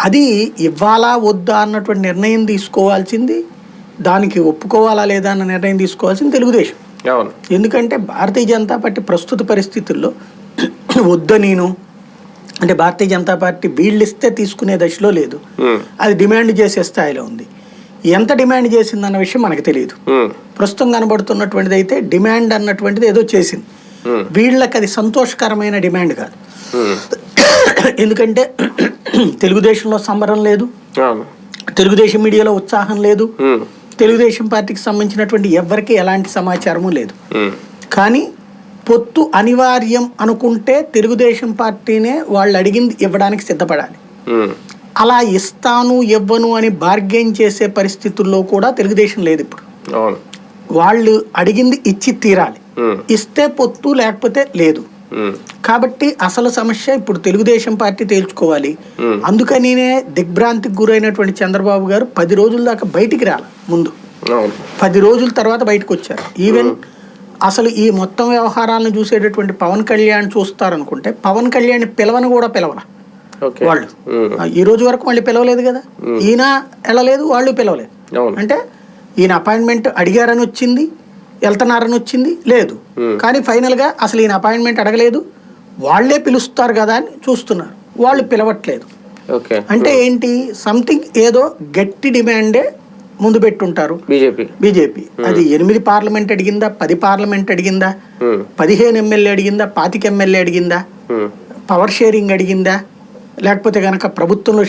అది ఇవ్వాలా వద్దా అన్నటువంటి నిర్ణయం తీసుకోవాల్సింది, దానికి ఒప్పుకోవాలా లేదా అన్న నిర్ణయం తీసుకోవాల్సింది తెలుగుదేశం. ఎందుకంటే భారతీయ జనతా పార్టీ ప్రస్తుత పరిస్థితుల్లో వద్దనీను అంటే భారతీయ జనతా పార్టీ వీళ్ళు ఇస్తే తీసుకునే దశలో లేదు, అది డిమాండ్ చేసే స్థాయిలో ఉంది. ఎంత డిమాండ్ చేసిందన్న విషయం మనకు తెలియదు. ప్రస్తుతం కనబడుతున్నటువంటిది అయితే డిమాండ్ అన్నటువంటిది ఏదో చేసింది, వీళ్ళకి అది సంతోషకరమైన డిమాండ్ కాదు. ఎందుకంటే తెలుగుదేశంలో సంబరం లేదు, తెలుగుదేశం మీడియాలో ఉత్సాహం లేదు, తెలుగుదేశం పార్టీకి సంబంధించినటువంటి ఎవరికి ఎలాంటి సమాచారము లేదు. కానీ పొత్తు అనివార్యం అనుకుంటే తెలుగుదేశం పార్టీనే వాళ్ళు అడిగింది ఇవ్వడానికి సిద్ధపడాలి. అలా ఇస్తాను ఇవ్వను అని బార్గెన్ చేసే పరిస్థితుల్లో కూడా తెలుగుదేశం లేదు ఇప్పుడు. వాళ్ళు అడిగింది ఇచ్చి తీరాలి, ఇస్తే పొత్తు లేకపోతే లేదు. కాబట్టి అసలు సమస్య ఇప్పుడు తెలుగుదేశం పార్టీ తేల్చుకోవాలి. అందుకనినే దిగ్భ్రాంతికి గురైనటువంటి చంద్రబాబు గారు 10 రోజుల దాకా బయటికి రాల, ముందు 10 రోజుల తర్వాత బయటకు వచ్చారు. ఈవెన్ అసలు ఈ మొత్తం వ్యవహారాలను చూసేటటువంటి పవన్ కళ్యాణ్ చూస్తారనుకుంటే పవన్ కళ్యాణ్ పిలవను కూడా పిలవల వాళ్ళు. ఈ రోజు వరకు మళ్ళీ పిలవలేదు కదా, ఈయన వెళ్ళలేదు, వాళ్ళు పిలవలేదు. అంటే ఈయన అపాయింట్మెంట్ అడిగారని వచ్చింది, వెళ్తున్నారని వచ్చింది లేదు. కానీ ఫైనల్ గా అసలు ఈయన అపాయింట్మెంట్ అడగలేదు, వాళ్లే పిలుస్తారు కదా అని చూస్తున్నారు, వాళ్ళు పిలవట్లేదు. అంటే ఏంటి, సంథింగ్ ఏదో గట్టి డిమాండే ముందు పెట్టుంటారు బీజేపీ. అది 8 పార్లమెంట్ అడిగిందా, 10 పార్లమెంట్ అడిగిందా, 15 ఎమ్మెల్యే అడిగిందా, 25 ఎమ్మెల్యే అడిగిందా, పవర్ షేరింగ్ అడిగిందా, లేకపోతే గనక ప్రభుత్వంలో